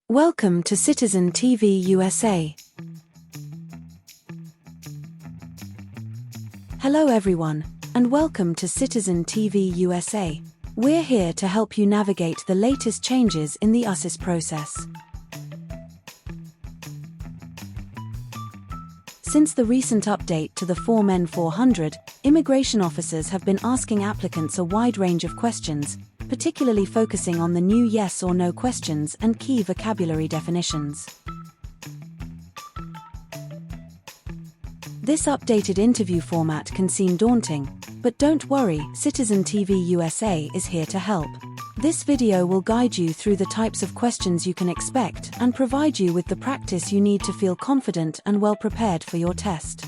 Welcome to Citizen TV USA. Hello everyone, and welcome to Citizen TV USA. We're here to help you navigate the latest changes in the US process. Since the recent update to the Form N400, immigration officers have been asking applicants a wide range of questions, particularly focusing on the new yes or no questions and key vocabulary definitions. This updated interview format can seem daunting, but don't worry, Citizen TV USA is here to help. This video will guide you through the types of questions you can expect and provide you with the practice you need to feel confident and well prepared for your test.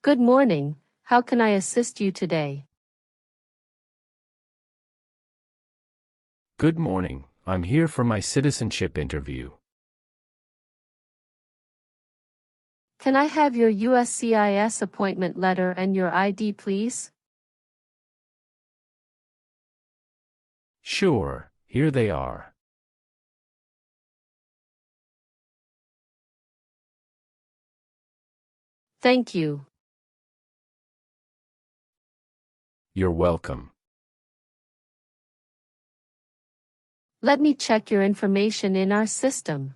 Good morning. How can I assist you today? Good morning. I'm here for my citizenship interview. Can I have your USCIS appointment letter and your ID, please? Sure, here they are. Thank you. You're welcome. Let me check your information in our system.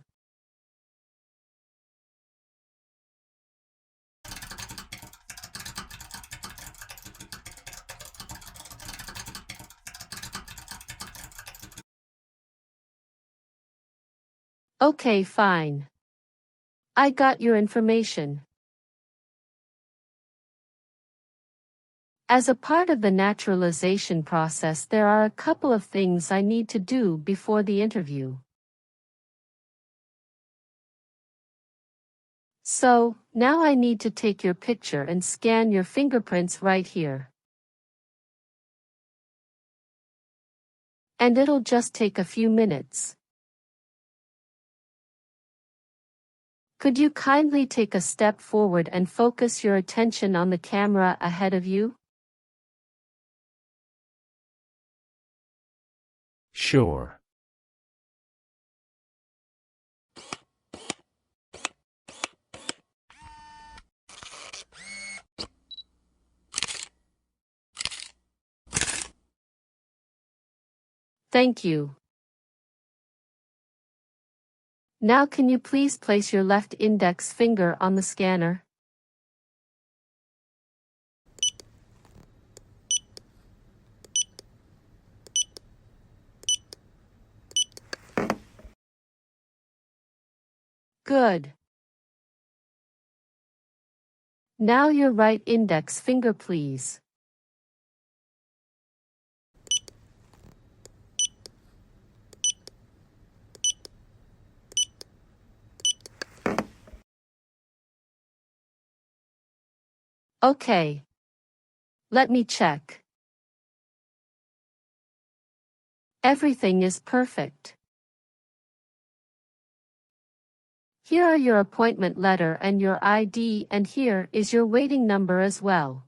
Okay, fine. I got your information. As a part of the naturalization process, there are a couple of things I need to do before the interview. So, now I need to take your picture and scan your fingerprints right here. And it'll just take a few minutes. Could you kindly take a step forward and focus your attention on the camera ahead of you? Sure. Thank you. Now can you please place your left index finger on the scanner? Good. Now your right index finger, please. Okay. Let me check. Everything is perfect. Here are your appointment letter and your ID, and here is your waiting number as well.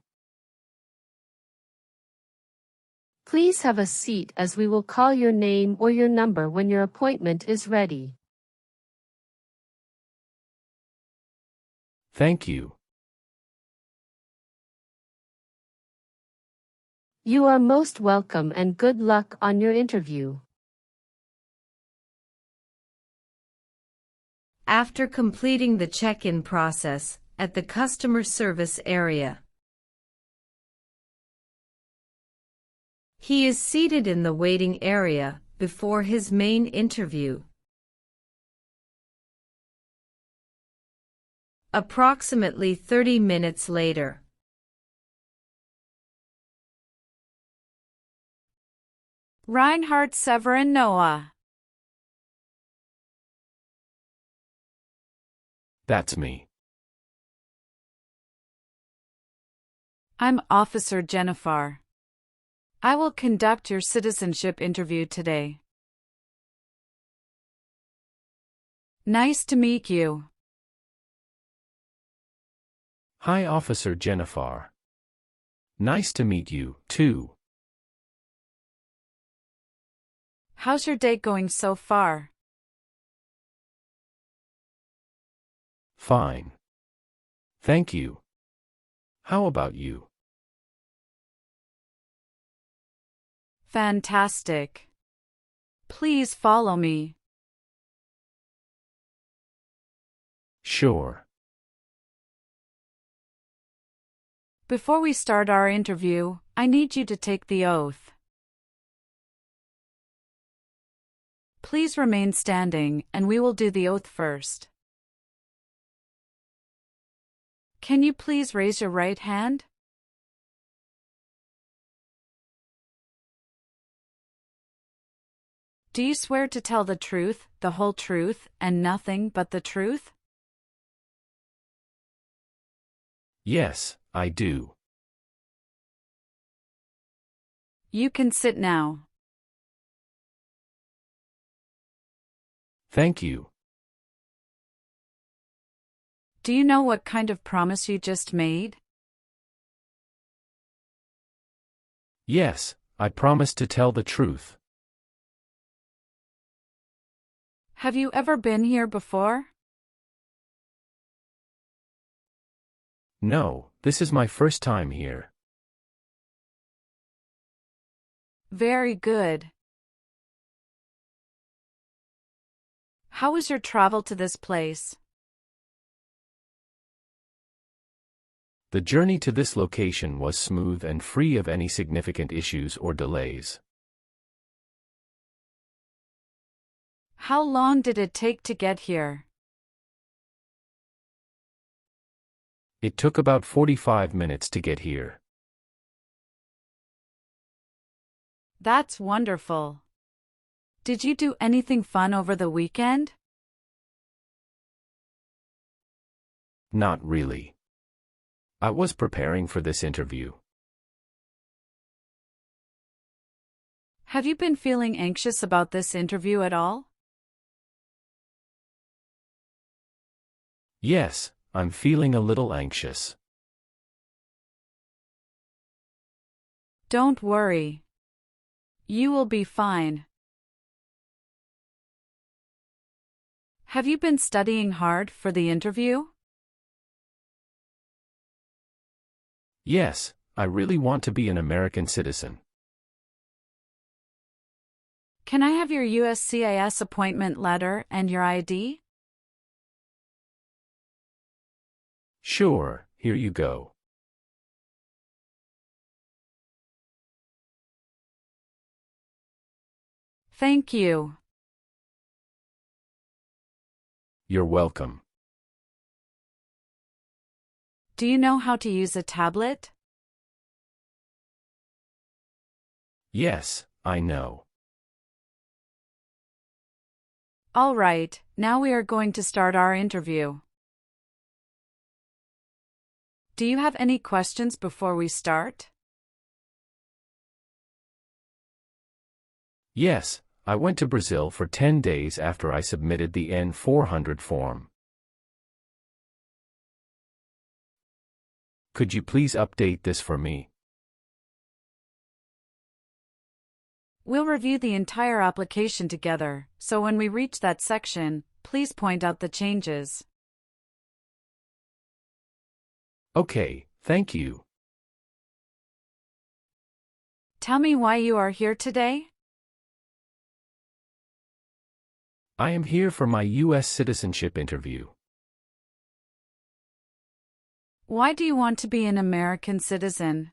Please have a seat as we will call your name or your number when your appointment is ready. Thank you. You are most welcome and good luck on your interview. After completing the check-in process at the customer service area, he is seated in the waiting area before his main interview. Approximately 30 minutes later, Reinhardt Severin Noah. That's me. I'm Officer Jennifer. I will conduct your citizenship interview today. Nice to meet you. Hi, Officer Jennifer. Nice to meet you, too. How's your day going so far? Fine. Thank you. How about you? Fantastic. Please follow me. Sure. Before we start our interview, I need you to take the oath. Please remain standing, and we will do the oath first. Can you please raise your right hand? Do you swear to tell the truth, the whole truth, and nothing but the truth? Yes, I do. You can sit now. Thank you. Do you know what kind of promise you just made? Yes, I promise to tell the truth. Have you ever been here before? No, this is my first time here. Very good. How was your travel to this place? The journey to this location was smooth and free of any significant issues or delays. How long did it take to get here? It took about 45 minutes to get here. That's wonderful. Did you do anything fun over the weekend? Not really. I was preparing for this interview. Have you been feeling anxious about this interview at all? Yes, I'm feeling a little anxious. Don't worry. You will be fine. Have you been studying hard for the interview? Yes, I really want to be an American citizen. Can I have your USCIS appointment letter and your ID? Sure, here you go. Thank you. You're welcome. Do you know how to use a tablet? Yes, I know. All right, now we are going to start our interview. Do you have any questions before we start? Yes, I went to Brazil for 10 days after I submitted the N400 form. Could you please update this for me? We'll review the entire application together, so when we reach that section, please point out the changes. Okay, thank you. Tell me why you are here today? I am here for my US citizenship interview. Why do you want to be an American citizen?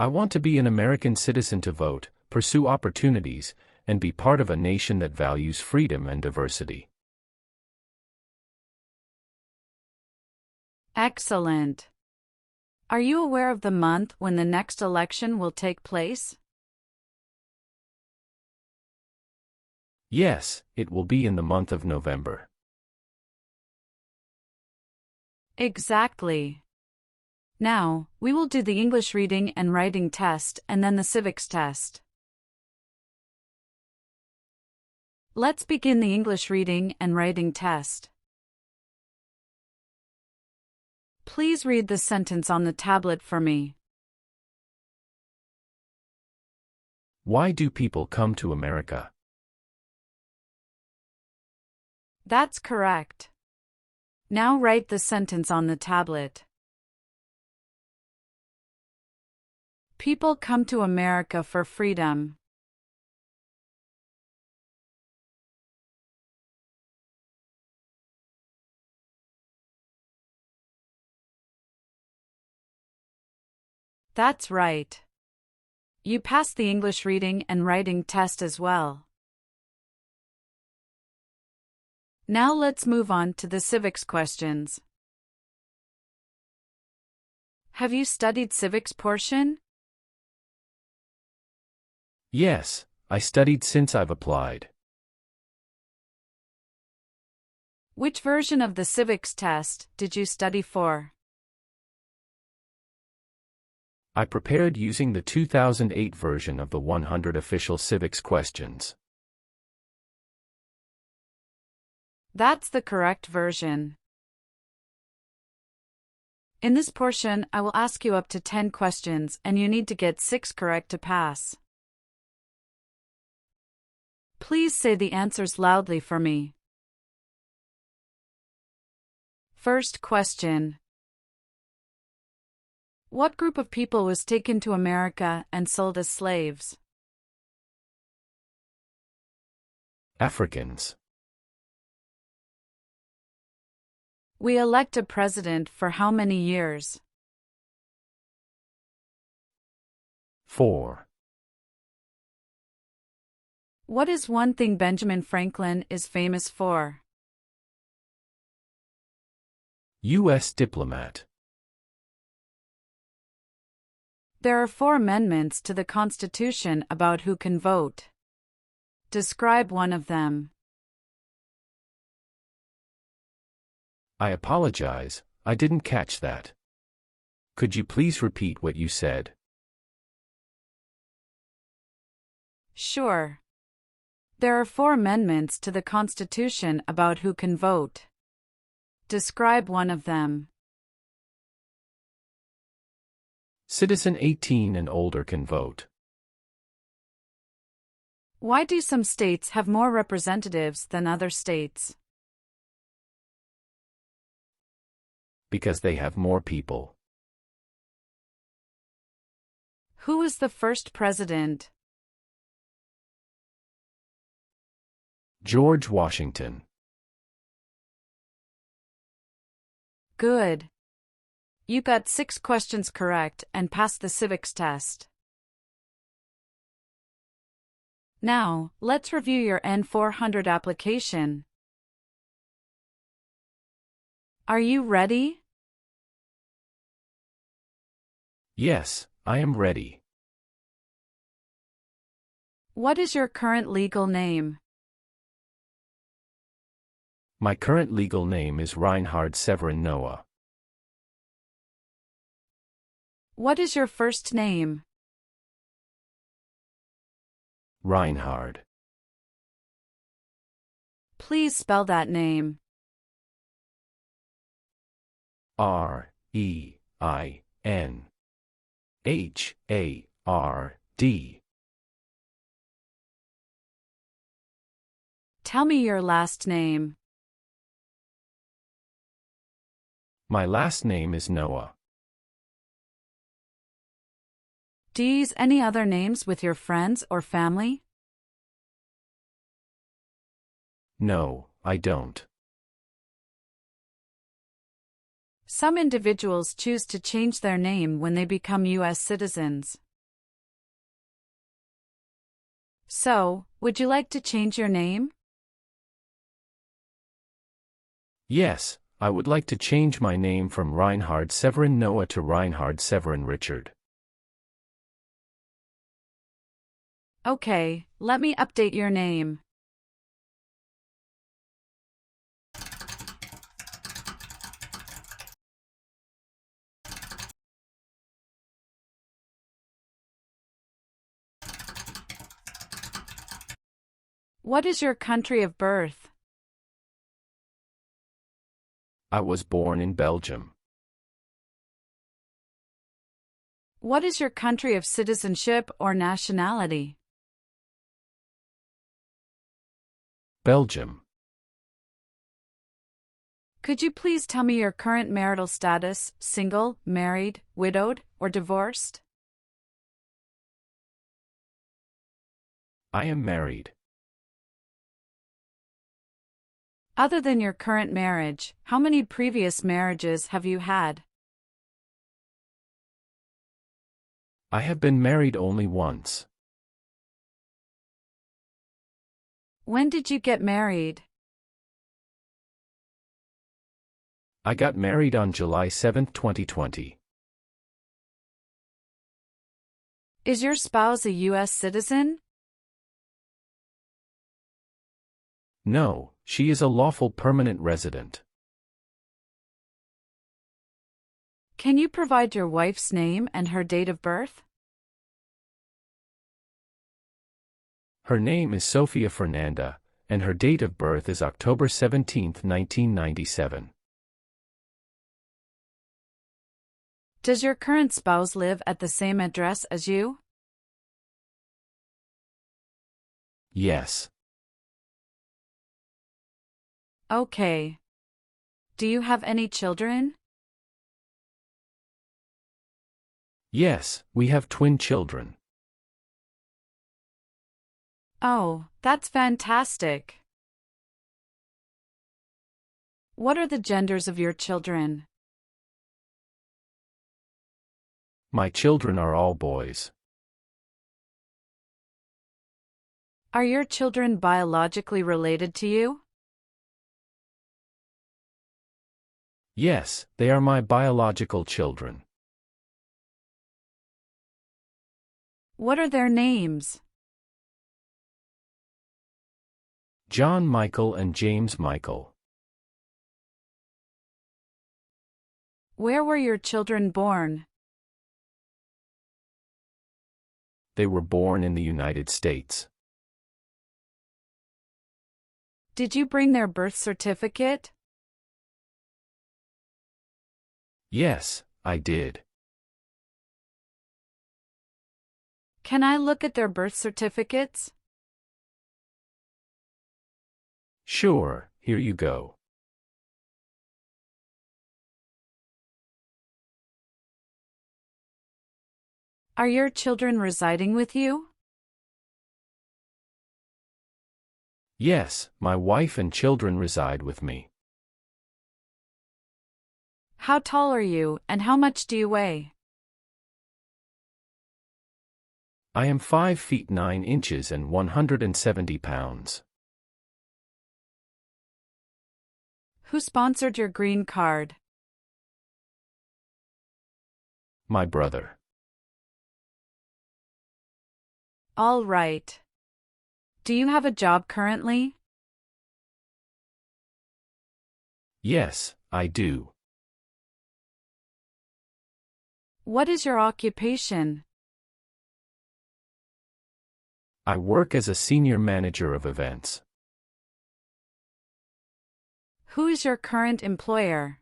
I want to be an American citizen to vote, pursue opportunities, and be part of a nation that values freedom and diversity. Excellent. Are you aware of the month when the next election will take place? Yes, it will be in the month of November. Exactly. Now, we will do the English reading and writing test and then the civics test. Let's begin the English reading and writing test. Please read the sentence on the tablet for me. Why do people come to America? That's correct. Now write the sentence on the tablet. People come to America for freedom. That's right. You passed the English reading and writing test as well. Now let's move on to the civics questions. Have you studied civics portion? Yes, I studied since I've applied. Which version of the civics test did you study for? I prepared using the 2008 version of the 100 official civics questions. That's the correct version. In this portion, I will ask you up to 10 questions and you need to get 6 correct to pass. Please say the answers loudly for me. First question. What group of people was taken to America and sold as slaves? Africans. We elect a president for how many years? 4. What is one thing Benjamin Franklin is famous for? U.S. diplomat. There are 4 amendments to the Constitution about who can vote. Describe one of them. I apologize, I didn't catch that. Could you please repeat what you said? Sure. There are 4 amendments to the Constitution about who can vote. Describe one of them. Citizen 18 and older can vote. Why do some states have more representatives than other states? Because they have more people. Who was the first president? George Washington. Good. You got 6 questions correct and passed the civics test. Now, let's review your N400 application. Are you ready? Yes, I am ready. What is your current legal name? My current legal name is Reinhard Severin Noah. What is your first name? Reinhard. Please spell that name. R-E-I-N-H-A-R-D. Tell me your last name. My last name is Noah. Do you use any other names with your friends or family? No, I don't. Some individuals choose to change their name when they become US citizens. So, would you like to change your name? Yes, I would like to change my name from Reinhard Severin Noah to Reinhard Severin Richard. Okay, let me update your name. What is your country of birth? I was born in Belgium. What is your country of citizenship or nationality? Belgium. Could you please tell me your current marital status, single, married, widowed, or divorced? I am married. Other than your current marriage, how many previous marriages have you had? I have been married only once. When did you get married? I got married on July 7, 2020. Is your spouse a US citizen? No, she is a lawful permanent resident. Can you provide your wife's name and her date of birth? Her name is Sofia Fernanda, and her date of birth is October 17, 1997. Does your current spouse live at the same address as you? Yes. Okay. Do you have any children? Yes, we have twin children. Oh, that's fantastic. What are the genders of your children? My children are all boys. Are your children biologically related to you? Yes, they are my biological children. What are their names? John Michael and James Michael. Where were your children born? They were born in the United States. Did you bring their birth certificate? Yes, I did. Can I look at their birth certificates? Sure, here you go. Are your children residing with you? Yes, my wife and children reside with me. How tall are you, and how much do you weigh? I am 5 feet 9 inches and 170 pounds. Who sponsored your green card? My brother. All right. Do you have a job currently? Yes, I do. What is your occupation? I work as a senior manager of events. Who is your current employer?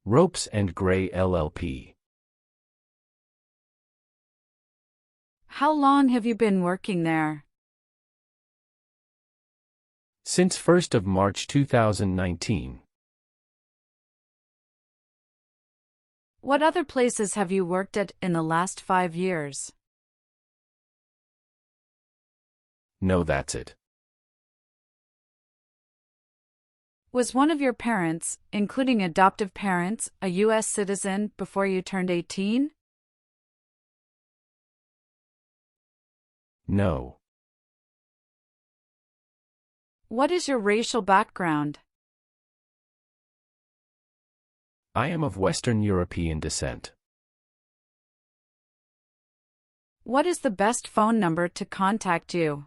Ropes and Gray LLP. How long have you been working there? Since 1st of March 2019. What other places have you worked at in the last 5 years? No, that's it. Was one of your parents, including adoptive parents, a US citizen before you turned 18? No. What is your racial background? I am of Western European descent. What is the best phone number to contact you?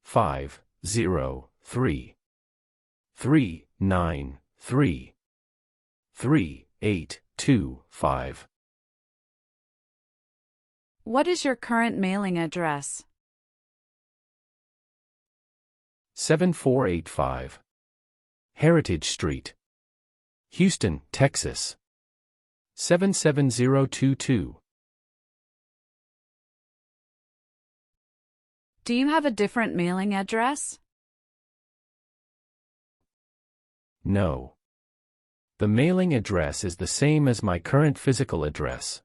503-393-3825. What is your current mailing address? 7485 Heritage Street, Houston, Texas 77022. Do you have a different mailing address? No. The mailing address is the same as my current physical address.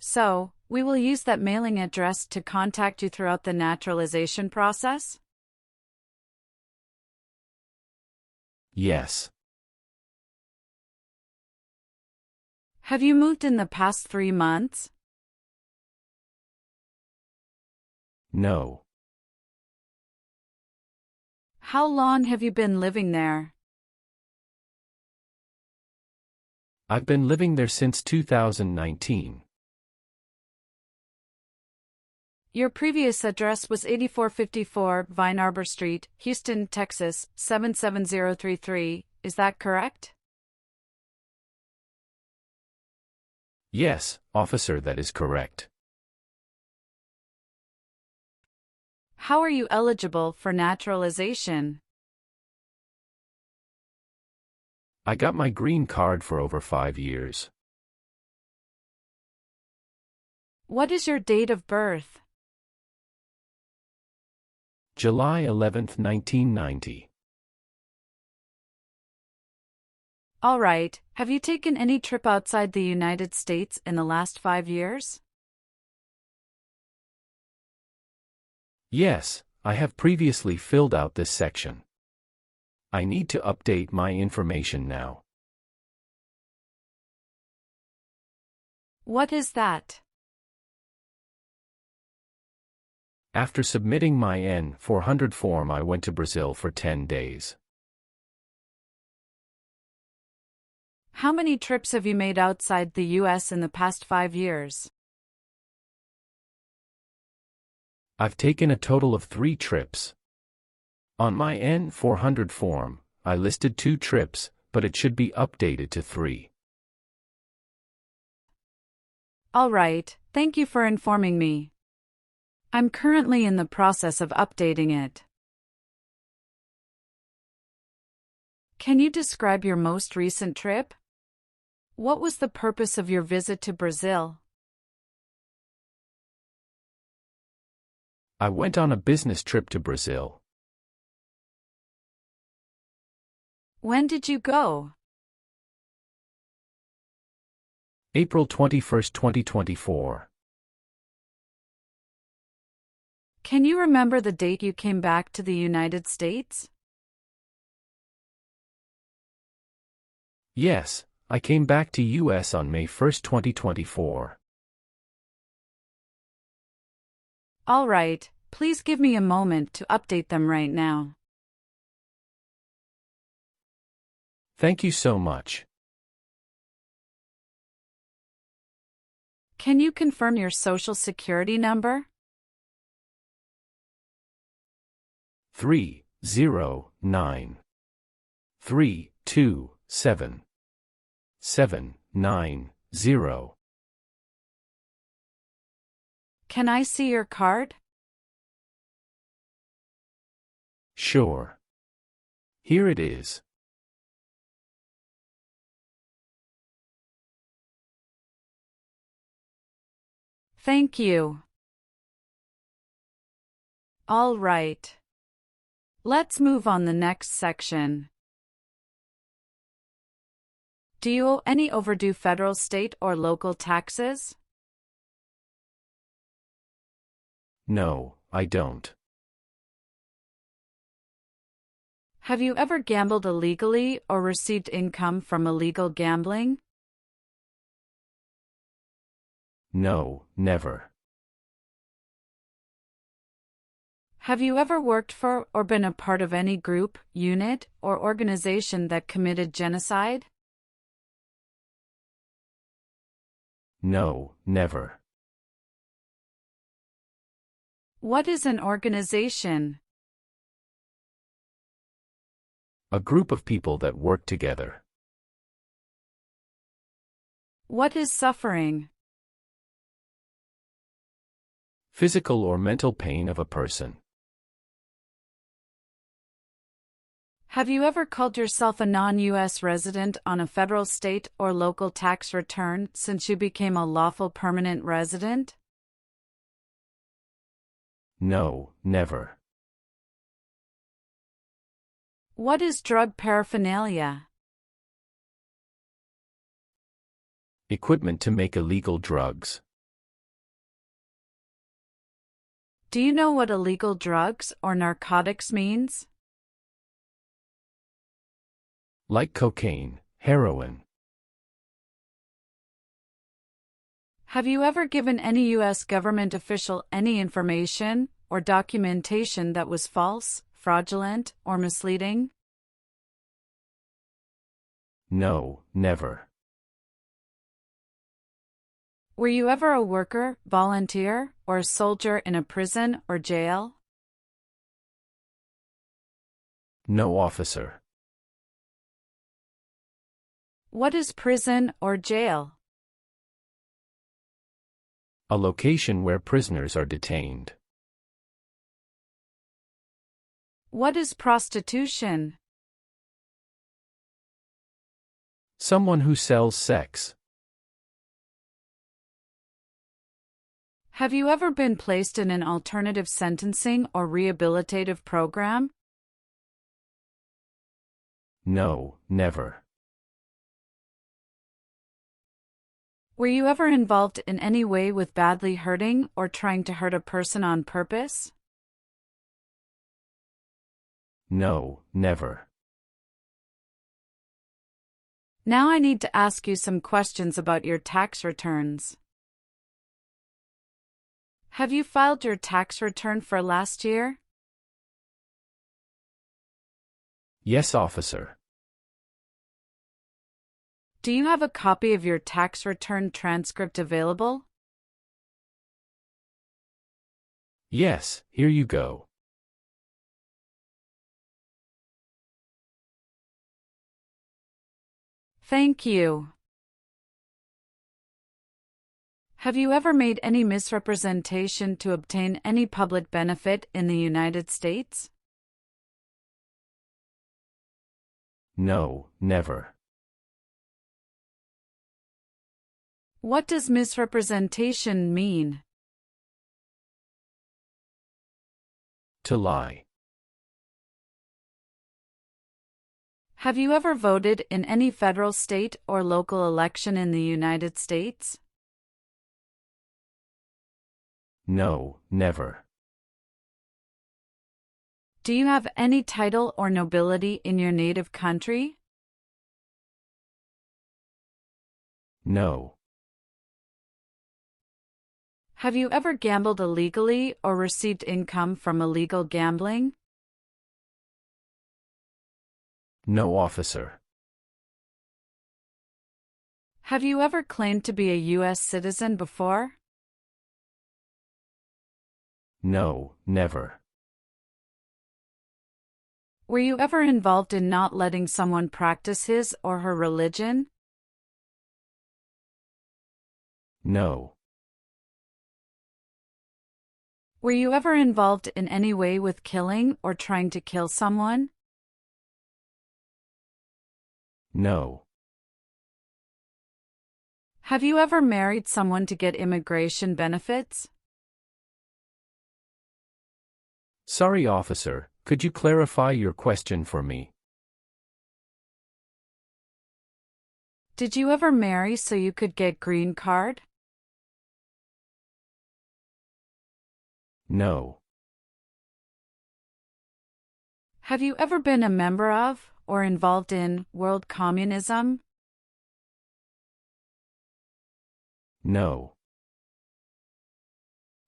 So, we will use that mailing address to contact you throughout the naturalization process? Yes. Have you moved in the past 3 months? No. How long have you been living there? I've been living there since 2019. Your previous address was 8454 Vine Arbor Street, Houston, Texas 77033. Is that correct? Yes, officer, that is correct. How are you eligible for naturalization? I got my green card for over 5 years. What is your date of birth? July 11, 1990. All right, have you taken any trip outside the United States in the last 5 years? Yes, I have previously filled out this section. I need to update my information now. What is that? After submitting my N-400 form, I went to Brazil for 10 days. How many trips have you made outside the US in the past 5 years? I've taken a total of 3 trips. On my N-400 form, I listed 2 trips, but it should be updated to 3. All right, thank you for informing me. I'm currently in the process of updating it. Can you describe your most recent trip? What was the purpose of your visit to Brazil? I went on a business trip to Brazil. When did you go? April 21, 2024. Can you remember the date you came back to the United States? Yes, I came back to US on May 1, 2024. All right, please give me a moment to update them right now. Thank you so much. Can you confirm your social security number? 309 327 790. Can I see your card? Sure. Here it is. Thank you. All right. Let's move on the next section. Do you owe any overdue federal, state, or local taxes? No, I don't. Have you ever gambled illegally or received income from illegal gambling? No, never. Have you ever worked for or been a part of any group, unit, or organization that committed genocide? No, never. What is an organization? A group of people that work together. What is suffering? Physical or mental pain of a person. Have you ever called yourself a non-US resident on a federal, state, or local tax return since you became a lawful permanent resident? No, never. What is drug paraphernalia? Equipment to make illegal drugs. Do you know what illegal drugs or narcotics means? Like cocaine, heroin. Have you ever given any U.S. government official any information or documentation that was false, fraudulent, or misleading? No, never. Were you ever a worker, volunteer, or a soldier in a prison or jail? No, officer. What is prison or jail? A location where prisoners are detained. What is prostitution? Someone who sells sex. Have you ever been placed in an alternative sentencing or rehabilitative program? No, never. Were you ever involved in any way with badly hurting or trying to hurt a person on purpose? No, never. Now I need to ask you some questions about your tax returns. Have you filed your tax return for last year? Yes, officer. Do you have a copy of your tax return transcript available? Yes, here you go. Thank you. Have you ever made any misrepresentation to obtain any public benefit in the United States? No, never. What does misrepresentation mean? To lie. Have you ever voted in any federal, state, or local election in the United States? No, never. Do you have any title or nobility in your native country? No. Have you ever gambled illegally or received income from illegal gambling? No, officer. Have you ever claimed to be a U.S. citizen before? No, never. Were you ever involved in not letting someone practice his or her religion? No. Were you ever involved in any way with killing or trying to kill someone? No. Have you ever married someone to get immigration benefits? Sorry, officer, could you clarify your question for me? Did you ever marry so you could get green card? No. Have you ever been a member of or involved in world communism? No.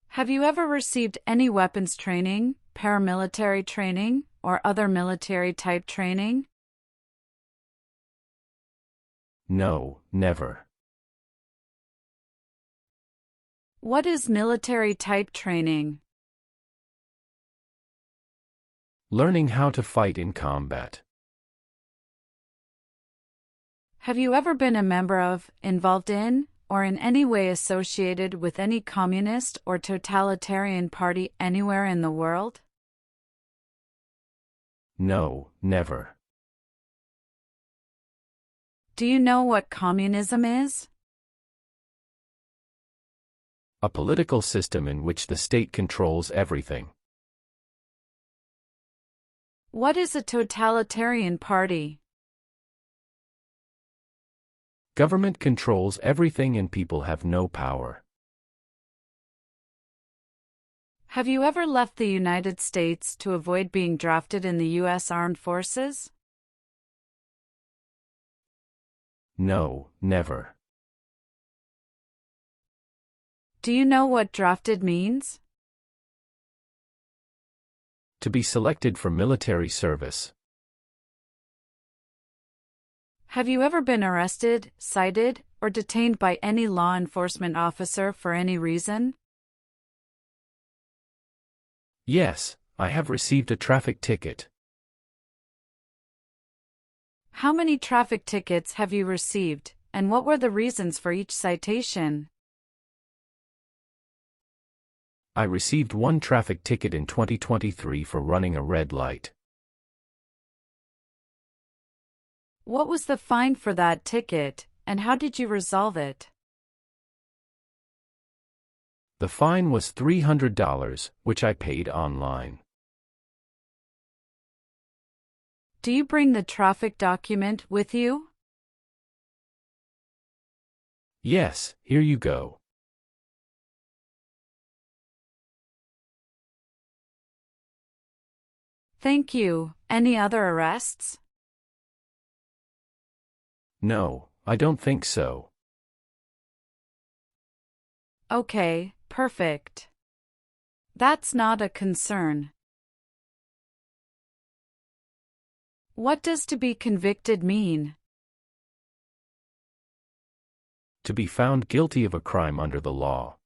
Have you ever received any weapons training, paramilitary training, or other military-type training? No, never. What is military-type training? Learning how to fight in combat. Have you ever been a member of, involved in, or in any way associated with any communist or totalitarian party anywhere in the world? No, never. Do you know what communism is? A political system in which the state controls everything. What is a totalitarian party? Government controls everything and people have no power. Have you ever left the United States to avoid being drafted in the U.S. Armed Forces? No, never. Do you know what drafted means? To be selected for military service. Have you ever been arrested, cited, or detained by any law enforcement officer for any reason? Yes, I have received a traffic ticket. How many traffic tickets have you received, and what were the reasons for each citation? I received one traffic ticket in 2023 for running a red light. What was the fine for that ticket, and how did you resolve it? The fine was $300, which I paid online. Do you bring the traffic document with you? Yes, here you go. Thank you. Any other arrests? No, I don't think so. Okay, perfect. That's not a concern. What does to be convicted mean? To be found guilty of a crime under the law.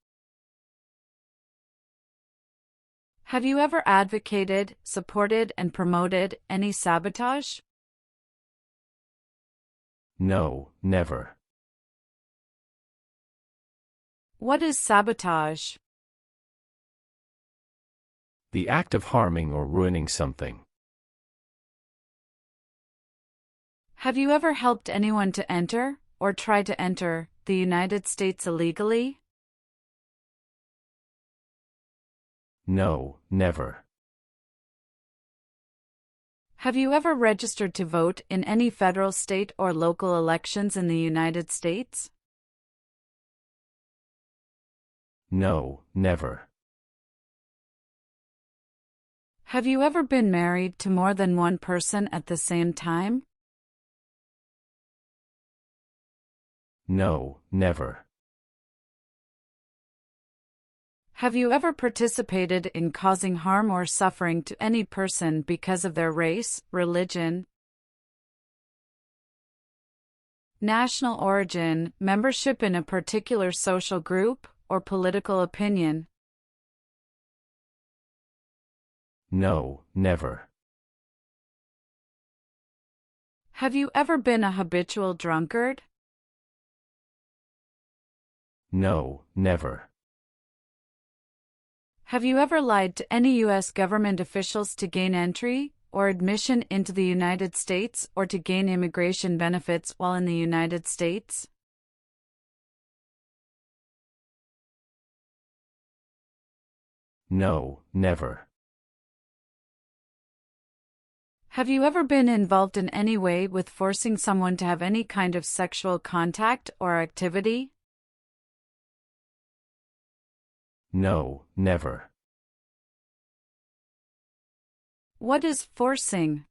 Have you ever advocated, supported, and promoted any sabotage? No, never. What is sabotage? The act of harming or ruining something. Have you ever helped anyone to enter, or try to enter, the United States illegally? No, never. Have you ever registered to vote in any federal, state, or local elections in the United States? No, never. Have you ever been married to more than one person at the same time? No, never. Have you ever participated in causing harm or suffering to any person because of their race, religion, national origin, membership in a particular social group, or political opinion? No, never. Have you ever been a habitual drunkard? No, never. Have you ever lied to any U.S. government officials to gain entry or admission into the United States or to gain immigration benefits while in the United States? No, never. Have you ever been involved in any way with forcing someone to have any kind of sexual contact or activity? No, never. What is forcing?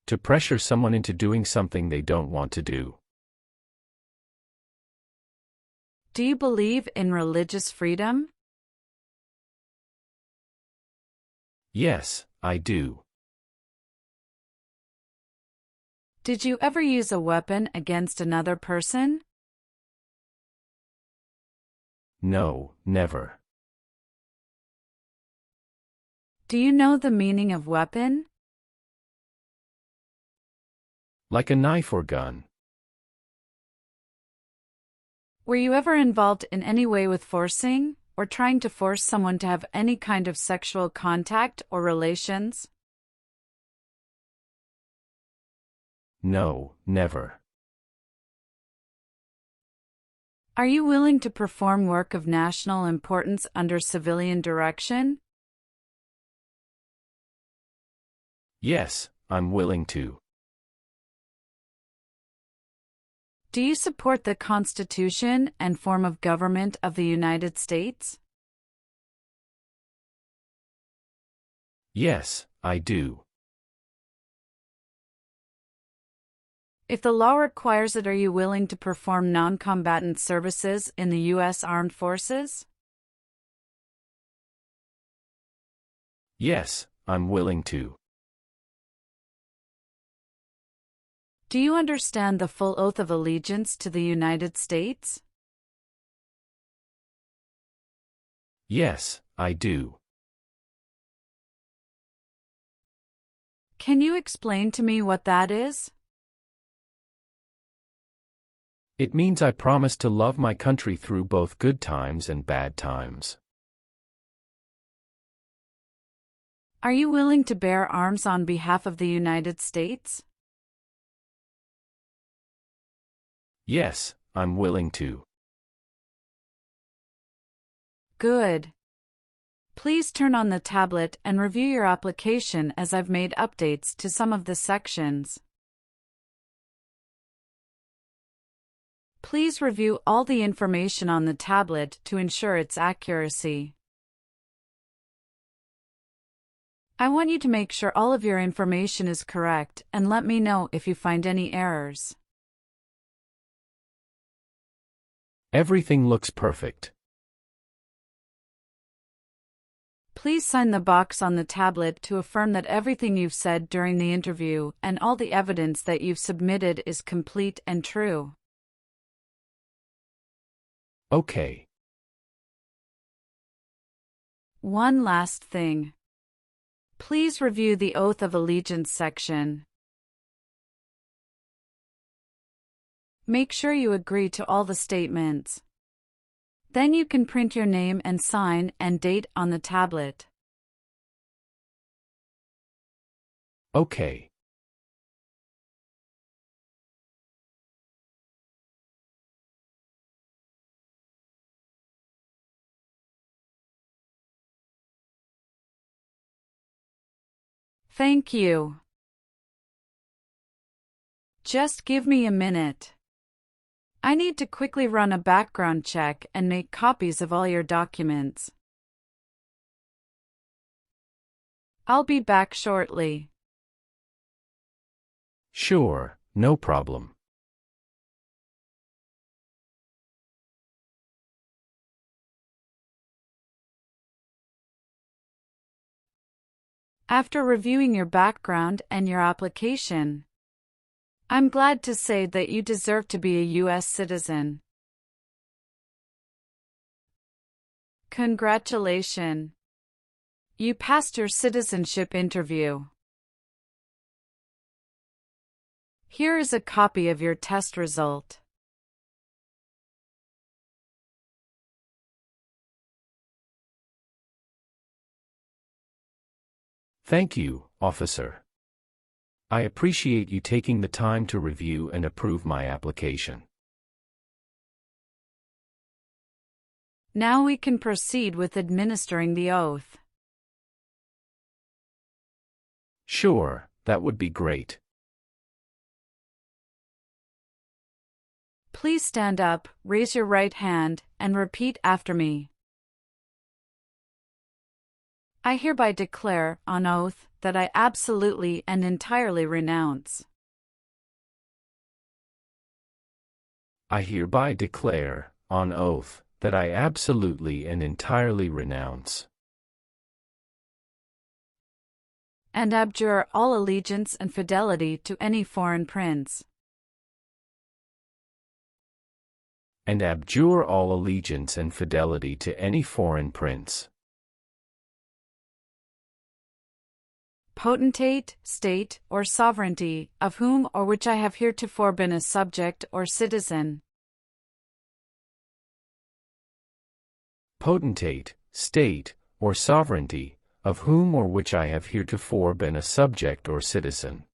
To pressure someone into doing something they don't want to do. Do you believe in religious freedom? Yes, I do. Did you ever use a weapon against another person? No, never. Do you know the meaning of weapon? Like a knife or gun. Were you ever involved in any way with forcing, or trying to force someone to have any kind of sexual contact or relations? No, never. Are you willing to perform work of national importance under civilian direction? Yes, I'm willing to. Do you support the Constitution and form of government of the United States? Yes, I do. If the law requires it, are you willing to perform non-combatant services in the U.S. Armed Forces? Yes, I'm willing to. Do you understand the full oath of allegiance to the United States? Yes, I do. Can you explain to me what that is? It means I promise to love my country through both good times and bad times. Are you willing to bear arms on behalf of the United States? Yes, I'm willing to. Good. Please turn on the tablet and review your application as I've made updates to some of the sections. Please review all the information on the tablet to ensure its accuracy. I want you to make sure all of your information is correct and let me know if you find any errors. Everything looks perfect. Please sign the box on the tablet to affirm that everything you've said during the interview and all the evidence that you've submitted is complete and true. Okay. One last thing. Please review the Oath of Allegiance section. Make sure you agree to all the statements. Then you can print your name and sign and date on the tablet. Okay. Thank you. Just give me a minute. I need to quickly run a background check and make copies of all your documents. I'll be back shortly. Sure, no problem. After reviewing your background and your application, I'm glad to say that you deserve to be a US citizen. Congratulations! You passed your citizenship interview. Here is a copy of your test result. Thank you, officer. I appreciate you taking the time to review and approve my application. Now we can proceed with administering the oath. Sure, that would be great. Please stand up, raise your right hand, and repeat after me. I hereby declare, on oath, that I absolutely and entirely renounce. I hereby declare, on oath, that I absolutely and entirely renounce and abjure all allegiance and fidelity to any foreign prince. and abjure all allegiance and fidelity to any foreign prince. potentate, state, or sovereignty, of whom or which I have heretofore been a subject or citizen. Potentate, state, or sovereignty, of whom or which I have heretofore been a subject or citizen.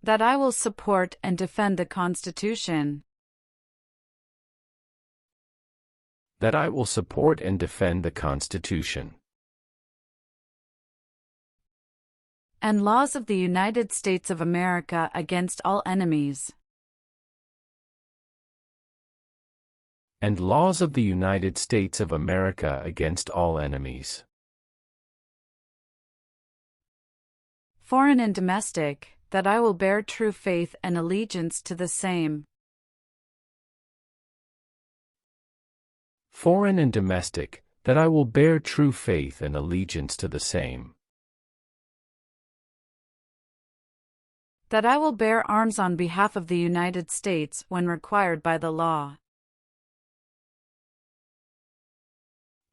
That I will support and defend the Constitution. That I will support and defend the Constitution. And laws of the United States of America against all enemies. And laws of the United States of America against all enemies. Foreign and domestic, that I will bear true faith and allegiance to the same. Foreign and domestic, that I will bear true faith and allegiance to the same. That I will bear arms on behalf of the United States when required by the law.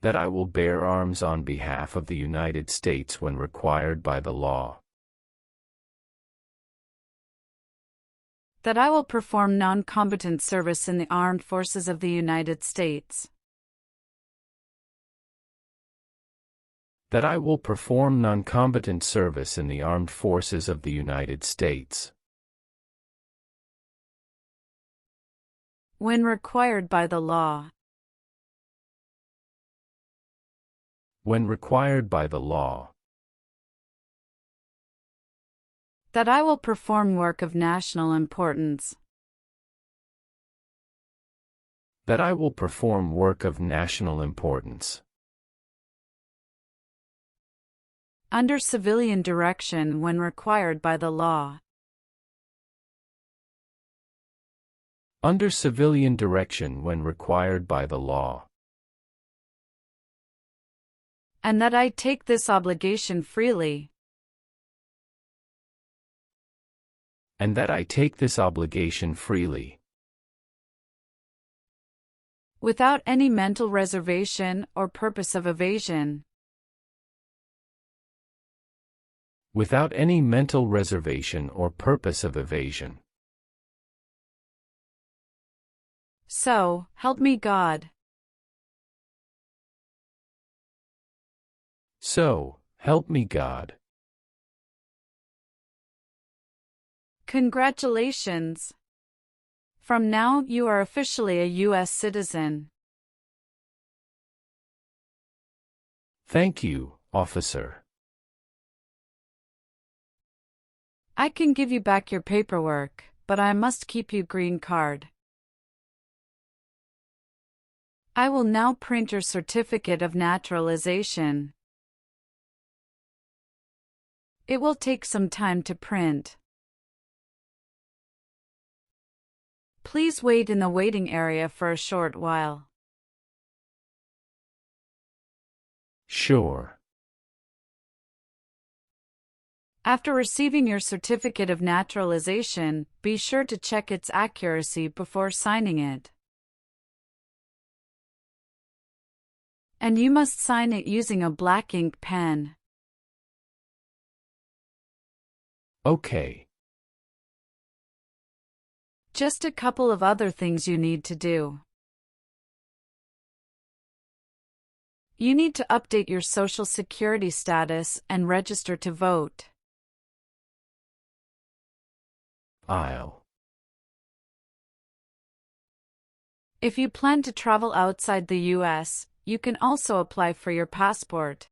That I will bear arms on behalf of the United States when required by the law. That I will perform non-combatant service in the armed forces of the United States. That I will perform non-combatant service in the armed forces of the United States. When required by the law. When required by the law. That I will perform work of national importance. That I will perform work of national importance. Under civilian direction when required by the law. Under civilian direction when required by the law. And that I take this obligation freely. And that I take this obligation freely. Without any mental reservation or purpose of evasion. Without any mental reservation or purpose of evasion. So, help me God. So, help me God. Congratulations. From now you are officially a US citizen. Thank you, officer. I can give you back your paperwork, but I must keep your green card. I will now print your certificate of naturalization. It will take some time to print. Please wait in the waiting area for a short while. Sure. After receiving your certificate of naturalization, be sure to check its accuracy before signing it. And you must sign it using a black ink pen. Okay. Just a couple of other things you need to do. You need to update your Social Security status and register to vote. If you plan to travel outside the US, you can also apply for your passport.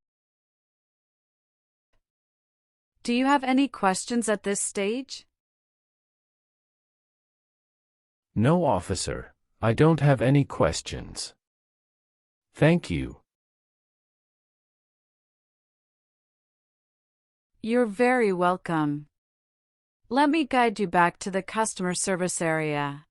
Do you have any questions at this stage? No, officer. I don't have any questions. Thank you. You're very welcome. Let me guide you back to the customer service area.